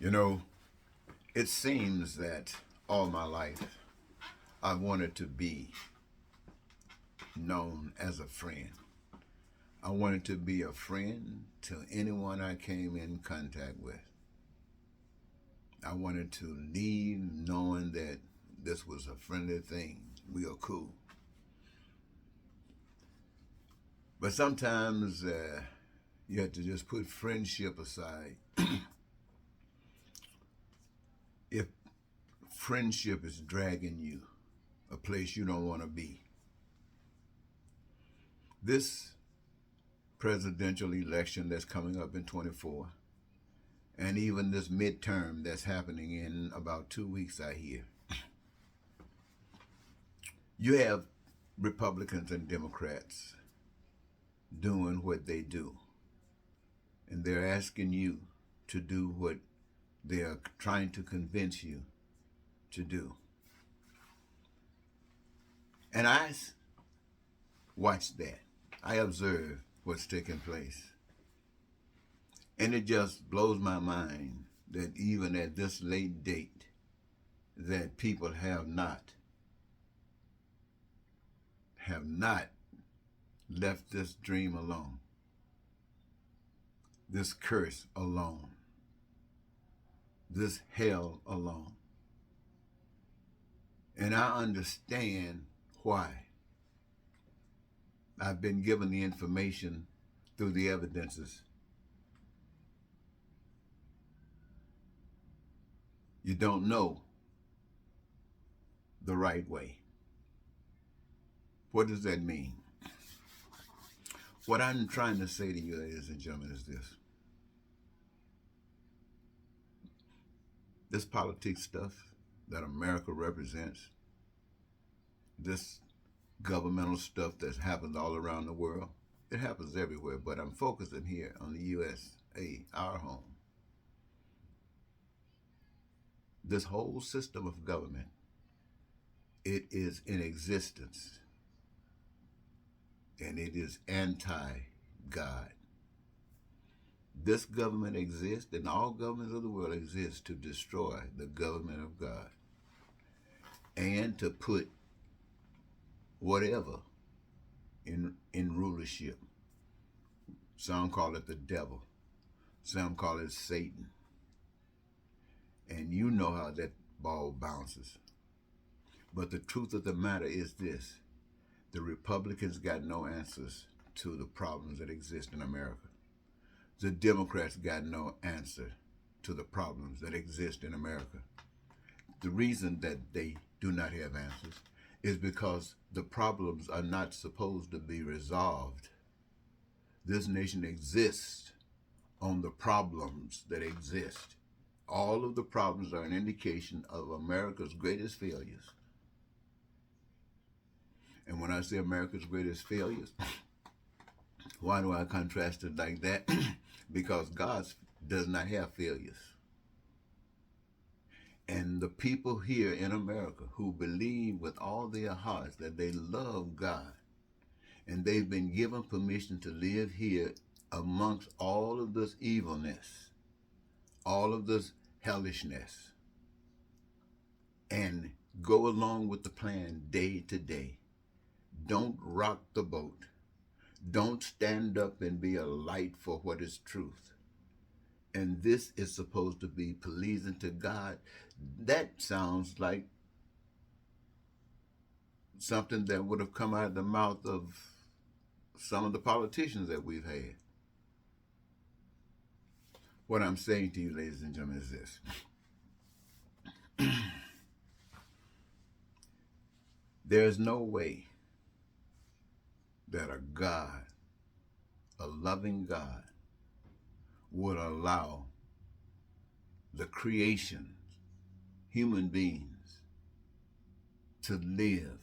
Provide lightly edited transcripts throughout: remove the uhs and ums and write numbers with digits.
You know, it seems that all my life I wanted to be known as a friend. I wanted to be a friend to anyone I came in contact with. I wanted to leave knowing that this was a friendly thing. We are cool. But sometimes you have to just put friendship aside. If friendship is dragging you a place you don't want to be, this presidential election that's coming up in 24, and even this midterm that's happening in about 2 weeks, I hear, you have Republicans and Democrats doing what they do, and they're asking you to do what they're trying to convince you to do. And I watch that. I observe what's taking place. And it just blows my mind that even at this late date, that people have not left this dream alone, this curse alone, this hell alone. And I understand why. I've been given the information through the evidences. You don't know the right way. What does that mean? What I'm trying to say to you, ladies and gentlemen, is this. This politics stuff that America represents, this governmental stuff that's happened all around the world, it happens everywhere, but I'm focusing here on the USA, our home. This whole system of government, it is in existence, and it is anti-God. This government exists, and all governments of the world exist to destroy the government of God and to put whatever in rulership. Some call it the devil. Some call it Satan. And you know how that ball bounces. But the truth of the matter is this. The Republicans got no answers to the problems that exist in America. The Democrats got no answer to the problems that exist in America. The reason that they do not have answers is because the problems are not supposed to be resolved. This nation exists on the problems that exist. All of the problems are an indication of America's greatest failures. And when I say America's greatest failures, why do I contrast it like that? Because God does not have failures. And the people here in America who believe with all their hearts that they love God, and they've been given permission to live here amongst all of this evilness, all of this hellishness, and go along with the plan day to day. Don't rock the boat. Don't stand up and be a light for what is truth. And this is supposed to be pleasing to God. That sounds like something that would have come out of the mouth of some of the politicians that we've had. What I'm saying to you, ladies and gentlemen, is this. There is no way that a God, a loving God, would allow the creation, human beings, to live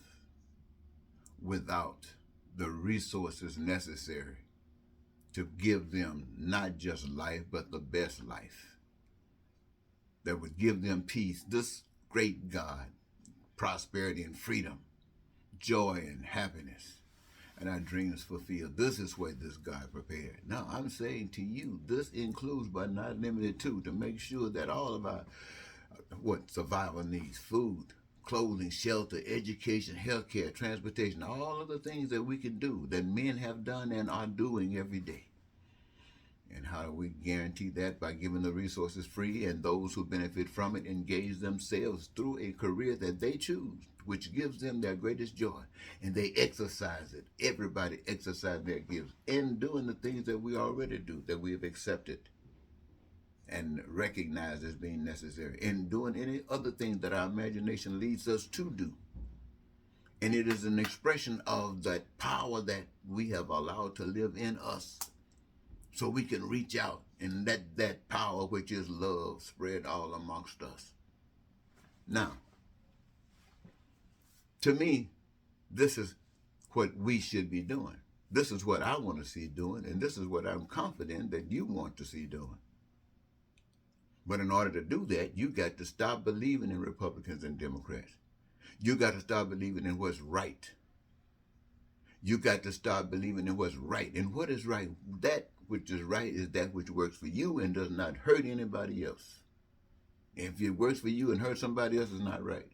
without the resources necessary to give them not just life, but the best life that would give them peace. This great God, prosperity and freedom, joy and happiness. and our dreams fulfilled. This is what this God prepared. Now, I'm saying to you, this includes, but not limited to make sure that all of our survival needs, food, clothing, shelter, education, healthcare, transportation, all of the things that we can do, that men have done and are doing every day. And how do we guarantee that? By giving the resources free, and those who benefit from it engage themselves through a career that they choose, which gives them their greatest joy. And they exercise it. Everybody exercise their gifts in doing the things that we already do, that we have accepted and recognized as being necessary, in doing any other things that our imagination leads us to do. And it is an expression of that power that we have allowed to live in us, so we can reach out and let that power, which is love, spread all amongst us. Now, to me, this is what we should be doing. This is what I want to see doing, and this is what I'm confident that you want to see doing. But in order to do that, you got to stop believing in Republicans and Democrats. You got to start believing in what's right. You got to start believing in what's right. And what is right? That which is right is that which works for you and does not hurt anybody else. If it works for you and hurts somebody else, it's not right.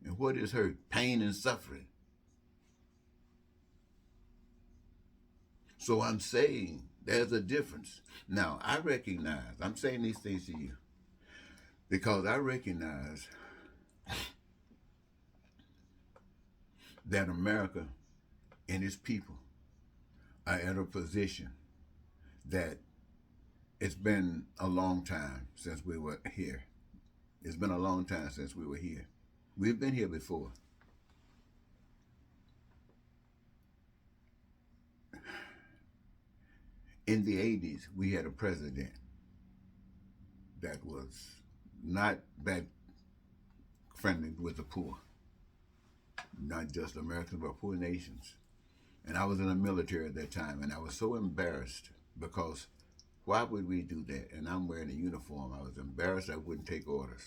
And what is hurt? Pain and suffering. So I'm saying there's a difference. Now, I recognize, I'm saying these things to you because I recognize that America and its people are at a position that it's been a long time since we were here. It's been a long time since we were here. We've been here before. In the 80s, we had a president that was not that friendly with the poor. Not just Americans, but poor nations. And I was in the military at that time, and I was so embarrassed because why would we do that? And I'm wearing a uniform. I was embarrassed I wouldn't take orders.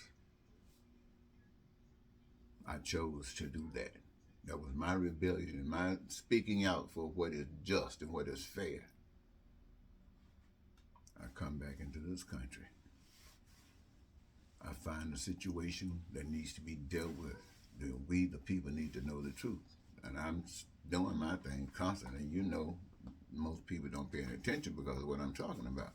I chose to do that. That was my rebellion and my speaking out for what is just and what is fair. I come back into this country. I find a situation that needs to be dealt with. We, the people, need to know the truth. And I'm doing my thing constantly. You know, most people don't pay any attention because of what I'm talking about.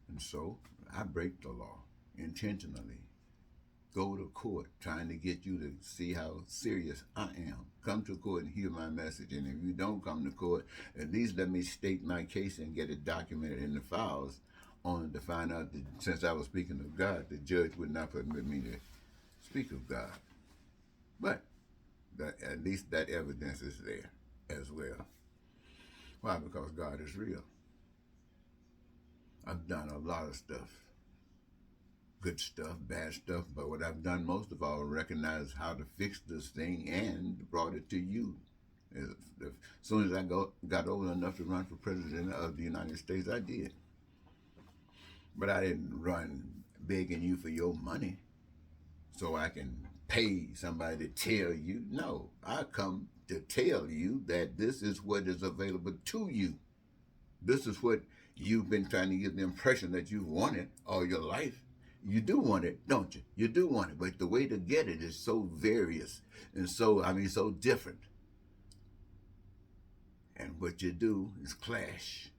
And so I break the law intentionally. Go to court trying to get you to see how serious I am. Come to court and hear my message. And if you don't come to court, at least let me state my case and get it documented in the files, only to find out that since I was speaking of God, the judge would not permit me to speak of God. But at least that evidence is there as well. Why? Because God is real. I've done a lot of stuff. Good stuff, bad stuff, but what I've done most of all, recognize how to fix this thing and brought it to you. As soon as I got old enough to run for president of the United States, I did. But I didn't run begging you for your money so I can pay somebody to tell you. No, I come to tell you that this is what is available to you. This is what you've been trying to give the impression that you've wanted all your life. You do want it, don't you? You do want it, but the way to get it is so various and so different. And what you do is clash.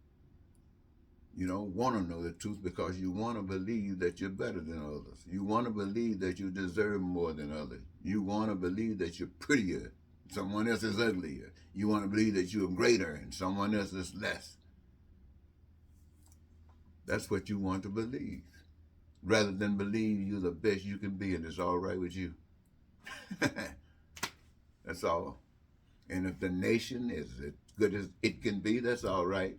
You don't want to know the truth because you want to believe that you're better than others. You want to believe that you deserve more than others. You want to believe that you're prettier, someone else is uglier. You want to believe that you're greater and someone else is less. That's what you want to believe, rather than believe you're the best you can be and it's all right with you. That's all. And if the nation is as good as it can be, that's all right.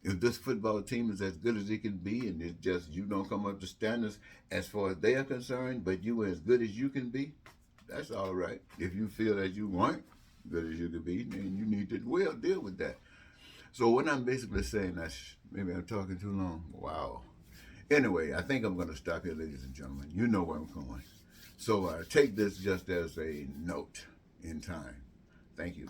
If this football team is as good as it can be and it's just you don't come up to standards as far as they are concerned, but you are as good as you can be, that's all right. If you feel that you weren't good as you could be, then you need to deal with that. So what I'm basically saying, maybe I'm talking too long. Wow. Anyway, I think I'm going to stop here, ladies and gentlemen. You know where I'm going. So take this just as a note in time. Thank you.